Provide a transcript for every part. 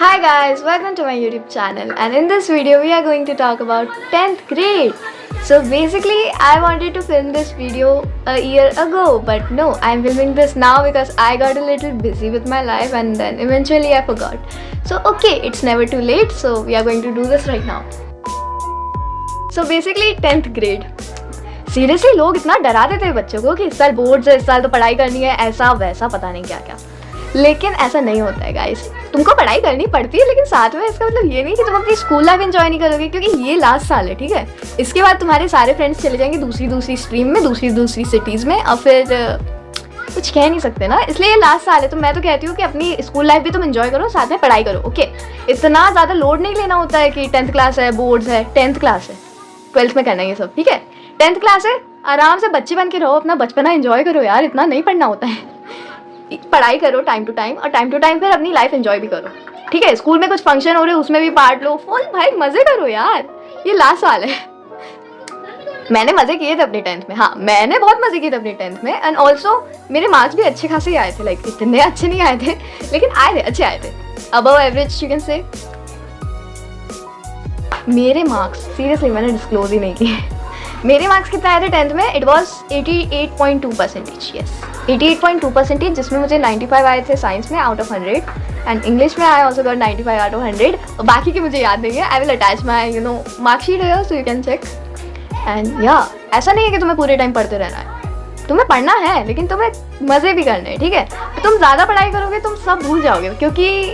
Hi guys, welcome to my YouTube channel, and in this video we are going to talk about 10th grade. So basically I wanted to film this video a year ago, but no, I'm filming this now because I got a little busy with my life and then eventually I forgot. So okay, it's never too late, so we are going to do this right now. So basically 10th grade. Seriously लोग इतना डरा देते हैं बच्चों को कि इस साल बोर्ड्स है, इस साल तो पढ़ाई करनी है, ऐसा वैसा पता नहीं क्या क्या। लेकिन ऐसा नहीं होता है गाइस, तुमको पढ़ाई करनी पड़ती है, लेकिन साथ में इसका मतलब ये नहीं कि तुम अपनी स्कूल लाइफ एंजॉय नहीं करोगे, क्योंकि ये लास्ट साल है, ठीक है। इसके बाद तुम्हारे सारे फ्रेंड्स चले जाएंगे दूसरी स्ट्रीम में, दूसरी सिटीज़ में, और फिर कुछ कह नहीं सकते ना, इसलिए ये लास्ट साल है। तो मैं तो कहती हूँ कि अपनी स्कूल लाइफ भी तुम एंजॉय करो, साथ में पढ़ाई करो, ओके। इतना ज़्यादा लोड नहीं लेना होता है कि 10th क्लास है, बोर्ड्स है, 10th क्लास है, 12th में करना है ये सब, ठीक है। 10th क्लास है, आराम से बच्चे बन के रहो, अपना बचपना एंजॉय करो यार, इतना नहीं पढ़ना होता है। पढ़ाई करो टाइम टू टाइम, और टाइम टू टाइम फिर अपनी लाइफ एंजॉय भी करो, ठीक है। स्कूल में कुछ फंक्शन हो रहे उसमें भी पार्ट लो, फुल भाई मजे करो यार, ये लास्ट साल है। मैंने मजे किए थे अपने 10th में, हाँ मैंने बहुत मजे किए थे अपने 10th में, एंड ऑल्सो मेरे मार्क्स भी अच्छे खासे आए थे, लाइक इतने अच्छे नहीं आए थे लेकिन आए थे, अच्छे आए थे, above average you can say. मेरे मार्क्स सीरियसली मैंने डिस्क्लोज ही नहीं किए। मेरे मार्क्स कितने आए थे 10th में? इट वॉज 88.2%, यस 88.2%, जिसमें मुझे 95 आए थे साइंस में आउट ऑफ 100, एंड इंग्लिश में I also got 95 out of 100, और बाकी की मुझे याद नहीं है। I will attach my marksheet है, so you can check. And या ऐसा नहीं है कि तुम्हें पूरे टाइम पढ़ते रहना है, तुम्हें पढ़ना है लेकिन तुम्हें मज़े भी करने हैं, ठीक है। तुम ज़्यादा पढ़ाई करोगे तुम सब भूल जाओगे, क्योंकि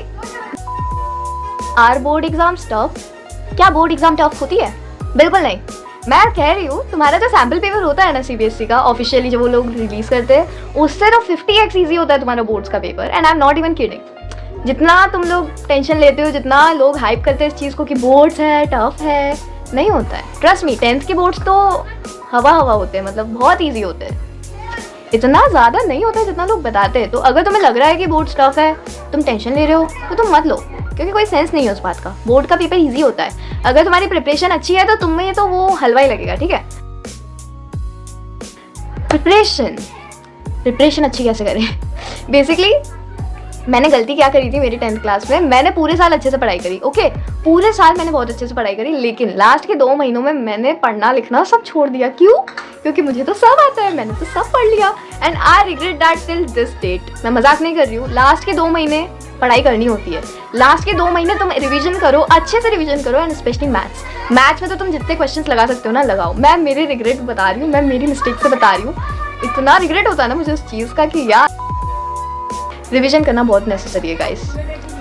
आर बोर्ड एग्जाम टफ। क्या बोर्ड एग्जाम टफ होती है? बिल्कुल नहीं। मैं कह रही हूँ तुम्हारा जो सैम्पल पेपर होता है ना सीबीएसई का, ऑफिशियली जो वो लोग रिलीज करते हैं, उससे तो 50x ईजी होता है तुम्हारा बोर्ड्स का paper, and I am not even kidding. जितना तुम लोग टेंशन लेते हो, जितना लोग हाइप करते हैं इस चीज़ को कि बोर्ड्स है टफ है, नहीं होता है, ट्रस्ट मी। 10th के बोर्ड्स तो हवा होते हैं, मतलब बहुत ईजी होते हैं, इतना ज़्यादा नहीं होता है जितना लोग बताते हैं। तो अगर तुम्हें लग रहा है कि बोर्ड्स टफ है, तुम टेंशन ले रहे हो, तो तुम मत लो, क्योंकि कोई सेंस नहीं है उस बात का। बोर्ड का पेपर इजी होता है, अगर तुम्हारी प्रिपरेशन अच्छी है तो तुम्हें तो वो हलवा ही लगेगा, ठीक है। प्रिपरेशन अच्छी कैसे करें? बेसिकली मैंने गलती क्या करी थी मेरी 10th क्लास में, मैंने पूरे साल अच्छे से पढ़ाई करी, ओके पूरे साल मैंने बहुत अच्छे से पढ़ाई करी, लेकिन लास्ट के 2 महीनों में मैंने पढ़ना लिखना सब छोड़ दिया। क्यों? क्योंकि मुझे तो सब आता है, मैंने तो सब पढ़ लिया, and I regret that till this date. मैं मजाक नहीं कर रही हूँ, लास्ट के 2 महीने पढ़ाई करनी होती है। लास्ट के 2 महीने तुम रिवीजन करो, अच्छे से रिवीजन करो, एंड स्पेशली मैथ्स में तो तुम जितने क्वेश्चंस लगा सकते हो ना लगाओ। मैं मेरे रिग्रेट बता रही हूँ, मैं मेरी मिस्टेक से बता रही हूँ। इतना रिग्रेट होता है ना मुझे उस चीज़ का कि यार रिवीजन करना बहुत नेसेसरी है guys.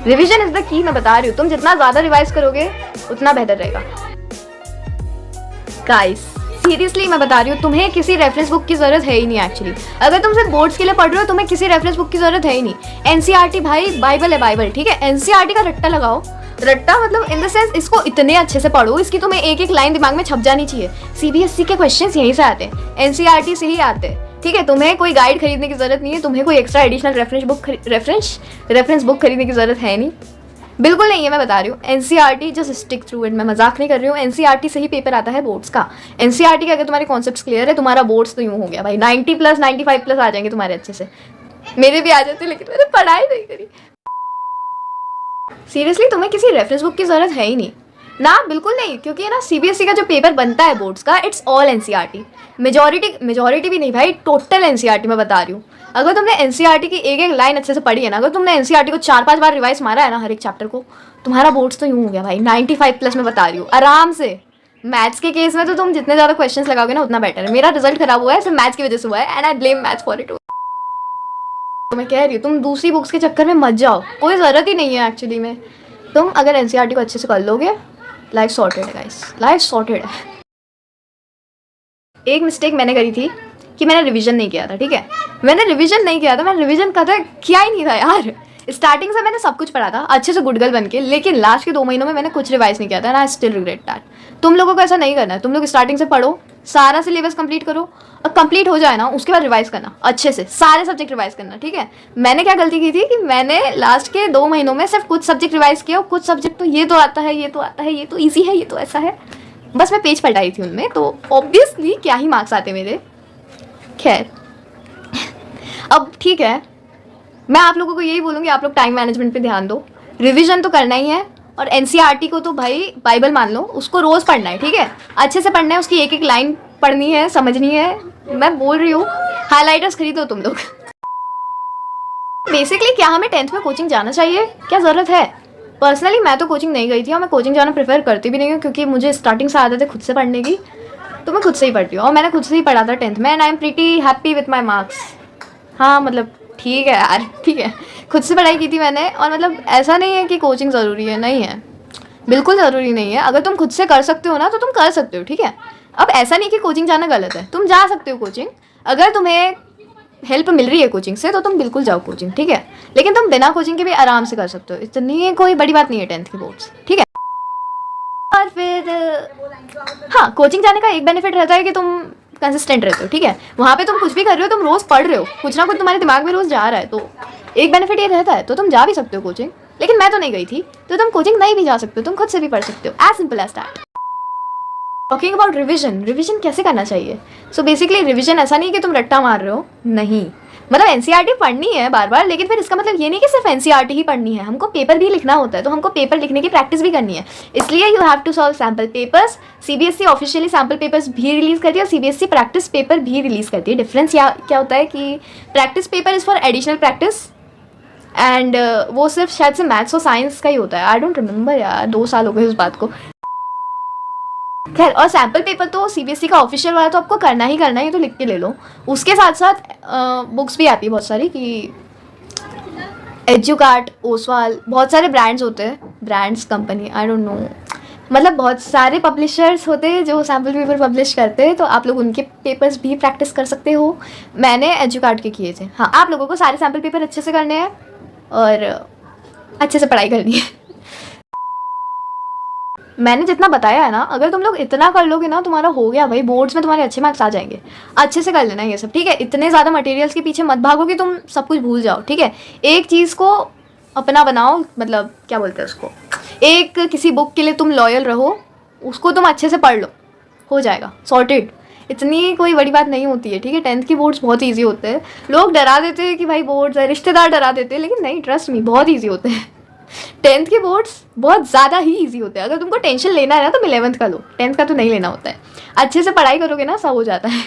Revision is the key, मैं बता रही हूँ, तुम जितना ज़्यादा रिवाइज करोगे उतना बेहतर रहेगा गाइस। सीरियसली मैं बता रही हूँ, तुम्हें किसी रेफरेंस बुक की ज़रूरत है ही नहीं एक्चुअली। अगर तुम सिर्फ बोर्ड्स के लिए पढ़ रहे हो, तुम्हें किसी रेफरेंस बुक की ज़रूरत है ही नहीं। एनसीईआरटी भाई बाइबल है, बाइबल, ठीक है। एनसीईआरटी का रट्टा लगाओ, रट्टा मतलब इन द सेंस इसको इतने अच्छे से पढ़ो, इसकी तुम्हें एक लाइन दिमाग में छप जानी चाहिए। सीबीएसई के क्वेश्चंस यहीं से आते हैं, एनसीईआरटी से ही आते हैं, ठीक है। तुम्हें कोई गाइड खरीदने की ज़रूरत नहीं है, तुम्हें कोई एक्स्ट्रा एडिशनल रेफरेंस बुक खरीदने की ज़रूरत है नहीं, बिल्कुल नहीं है। मैं बता रही हूँ NCERT just stick through it, मैं मजाक नहीं कर रही हूँ। एनसीईआरटी से ही पेपर आता है बोर्ड्स का। एनसीईआरटी के अगर तुम्हारे कॉन्सेप्ट्स क्लियर है, तुम्हारा बोर्ड्स तो यूँ हो गया भाई, 90+, 95+ आ जाएंगे तुम्हारे अच्छे से। मेरे भी आ जाते, लेकिन मैंने पढ़ाई नहीं करी। सीरियसली तुम्हें किसी रेफरेंस बुक की ज़रूरत है ही नहीं ना, बिल्कुल नहीं, क्योंकि ना सीबीएसई का जो पेपर बनता है बोर्ड्स का, इट्स ऑल एनसीईआरटी। मेजॉरिटी भी नहीं भाई, टोटल एनसीईआरटी मैं बता रही हूँ। अगर तुमने एनसीईआरटी की एक लाइन अच्छे से पढ़ी है ना, अगर तुमने एनसीईआरटी को 4-5 बार रिवाइज मारा है ना हर एक चैप्टर को, तुम्हारा बोर्ड्स तो यूँ हो गया भाई 95+, मैं बता रही हूँ आराम से। मैथ्स के केस में तो तुम जितने ज़्यादा क्वेश्चंस लगाओगे ना उतना बेटर है। मेरा रिजल्ट खराब हुआ है सिर्फ मैथ्स की वजह से हुआ है, and I blame maths for it. तो मैं कह रही हूँ तुम दूसरी बुक्स के चक्कर में मत जाओ, कोई ज़रूरत ही नहीं है एक्चुअली में। तुम अगर एनसीईआरटी को अच्छे से कर लोगे, लाइफ सॉर्टेड है गाइस, लाइफ सॉर्टेड है। एक मिस्टेक मैंने करी थी कि मैंने रिवीजन नहीं किया था, ठीक है। मैंने रिवीजन किया ही नहीं था यार। स्टार्टिंग से मैंने सब कुछ पढ़ा था अच्छे से गुड गर्ल बन के, लेकिन लास्ट के 2 महीनों में मैंने कुछ रिवाइज नहीं किया था, and I still regret that. तुम लोगों को ऐसा नहीं करना है, तुम लोग स्टार्टिंग से पढ़ो, सारा सिलेबस कंप्लीट करो, और कंप्लीट हो जाए ना उसके बाद रिवाइज करना अच्छे से, सारे सब्जेक्ट रिवाइज करना, ठीक है। मैंने क्या गलती की थी कि मैंने लास्ट के 2 महीनों में सिर्फ कुछ सब्जेक्ट रिवाइज किया, और कुछ सब्जेक्ट तो ये तो आता है, ये तो आता है, ये तो ईजी है, ये तो ऐसा है, बस मैं पेज पलटाई थी उनमें, तो ऑब्वियसली क्या ही मार्क्स आते मेरे। खैर अब ठीक है, मैं आप लोगों को यही बोलूँगी, आप लोग टाइम मैनेजमेंट पे ध्यान दो, रिविजन तो करना ही है, और एनसीईआरटी को तो भाई बाइबल मान लो, उसको रोज़ पढ़ना है, ठीक है, अच्छे से पढ़ना है, उसकी एक एक लाइन पढ़नी है, समझनी है। मैं बोल रही हूँ, हाईलाइटर्स खरीदो तुम लोग। बेसिकली क्या हमें 10th में कोचिंग जाना चाहिए, क्या ज़रूरत है? पर्सनली मैं तो कोचिंग नहीं गई थी, और मैं कोचिंग जाना प्रेफर करती भी नहीं हूँ, क्योंकि मुझे स्टार्टिंग से आदत है खुद से पढ़ने की, तो मैं खुद से ही पढ़ती हूँ, और मैंने खुद से ही पढ़ा था 10th में, and I am pretty happy with my marks. हाँ मतलब ठीक है यार, ठीक है, खुद से पढ़ाई की थी मैंने, और मतलब ऐसा नहीं है कि कोचिंग ज़रूरी है, नहीं है, बिल्कुल ज़रूरी नहीं है। अगर तुम खुद से कर सकते हो ना तो तुम कर सकते हो, ठीक है। अब ऐसा नहीं कि कोचिंग जाना गलत है, तुम जा सकते हो कोचिंग, अगर तुम्हें हेल्प मिल रही है कोचिंग से तो तुम बिल्कुल जाओ कोचिंग, ठीक है, लेकिन तुम बिना कोचिंग के भी आराम से कर सकते हो, इतनी कोई बड़ी बात नहीं है 10th की बोर्ड्स, ठीक है। और फिर हाँ, कोचिंग जाने का एक बेनिफिट रहता है कि तुम कंसिस्टेंट रहते हो, ठीक है, वहाँ पे तुम कुछ भी कर रहे हो, तुम रोज़ पढ़ रहे हो, कुछ ना कुछ तुम्हारे दिमाग में रोज़ जा रहा है, तो एक बेनिफिट ये रहता है, तो तुम जा भी सकते हो कोचिंग। लेकिन मैं तो नहीं गई थी, तो तुम कोचिंग नहीं भी जा सकते हो, तुम खुद से भी पढ़ सकते हो, as simple as that. Talking about revision, revision कैसे करना चाहिए? सो बेसिकली रिविजन ऐसा नहीं कि तुम रट्टा मार रहे हो, नहीं, मतलब एनसीईआरटी पढ़नी है बार बार, लेकिन फिर इसका मतलब ये नहीं कि सिर्फ एनसीईआरटी ही पढ़नी है, हमको पेपर भी लिखना होता है, तो हमको पेपर लिखने की प्रैक्टिस भी करनी है, इसलिए you have to solve sample papers. CBSE officially sample papers भी रिलीज़ करती है, और सीबीएसई प्रैक्टिस पेपर भी रिलीज़ करती है। डिफरेंस क्या होता है कि practice paper is for additional practice, and वो सिर्फ शायद से मैथ्स और साइंस का ही होता है, आई डोंट रिमेंबर यार, 2 साल हो गए उस बात को। खैर, और सैम्पल पेपर तो सीबीएसई का ऑफिशियल वाला तो आपको करना ही करना है, तो लिख के ले लो। उसके साथ साथ बुक्स भी आती है बहुत सारी, कि एजुकार्ट, ओसवाल, बहुत सारे ब्रांड्स होते हैं, brands company I don't know, मतलब बहुत सारे पब्लिशर्स होते हैं जो सैम्पल पेपर पब्लिश करते हैं, तो आप लोग उनके पेपर्स भी प्रैक्टिस कर सकते हो। मैंने एजुकार्ट के किए थे। हाँ, आप लोगों को सारे सैम्पल पेपर अच्छे से करने हैं और अच्छे से पढ़ाई करनी है। मैंने जितना बताया है ना, अगर तुम लोग इतना कर लोगे ना, तुम्हारा हो गया भाई, बोर्ड्स में तुम्हारे अच्छे मार्क्स आ जाएंगे। अच्छे से कर लेना ये सब, ठीक है, इतने ज़्यादा मटेरियल्स के पीछे मत भागो कि तुम सब कुछ भूल जाओ, ठीक है। एक चीज़ को अपना बनाओ, मतलब क्या बोलते हैं उसको, एक किसी बुक के लिए तुम लॉयल रहो, उसको तुम अच्छे से पढ़ लो, हो जाएगा सॉर्टेड, इतनी कोई बड़ी बात नहीं होती है, ठीक है। 10th की बोर्ड्स बहुत ईजी होते हैं, लोग डरा देते हैं कि भाई बोर्ड्स है, रिश्तेदार डरा देते हैं, लेकिन नहीं, ट्रस्ट मी, बहुत ईजी होते हैं। 10th के बोर्ड्स बहुत ज़्यादा ही ईजी होते हैं। अगर तुमको टेंशन लेना है ना तो 11th का लो, 10th का तो नहीं लेना होता है। अच्छे से पढ़ाई करोगे ना, सब हो जाता है।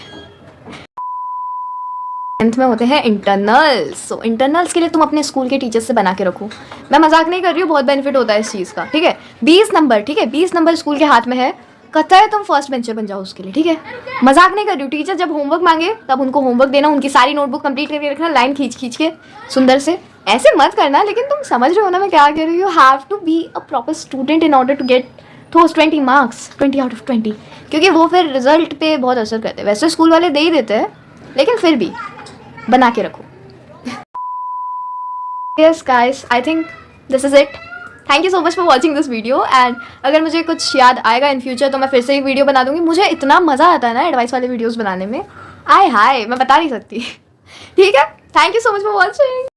10th में होते हैं इंटरनल्स, सो इंटरनल्स के लिए तुम अपने स्कूल के टीचर्स से बना के रखो। मैं मजाक नहीं कर रही हूँ, बहुत बेनिफिट होता है इस चीज़ का, ठीक है। 20 नंबर, ठीक है, 20 नंबर स्कूल के हाथ में है, कहता है तुम फर्स्ट बेंचर बन जाओ उसके लिए, ठीक है। मजाक नहीं कर रही हूँ, टीचर जब होमवर्क मांगे तब उनको होमवर्क देना, उनकी सारी नोटबुक कंप्लीट करके रखना, लाइन खींच खींच के सुंदर से, ऐसे मत करना, लेकिन तुम समझ रहे हो ना मैं क्या कह रही हूँ। You have to be a proper student in order to get those 20 marks, 20 out of 20, क्योंकि वो फिर रिजल्ट पे बहुत असर करते हैं। वैसे स्कूल वाले दे ही देते हैं, लेकिन फिर भी बना के रखो। Yes guys, I think this is it. Thank you so much for watching this video, and अगर मुझे कुछ याद आएगा इन फ्यूचर तो मैं फिर से एक वीडियो बना दूंगी। मुझे इतना मज़ा आता है ना एडवाइस वाले वीडियोस बनाने में, आय हाय, मैं बता नहीं सकती। ठीक है, thank you so much for watching.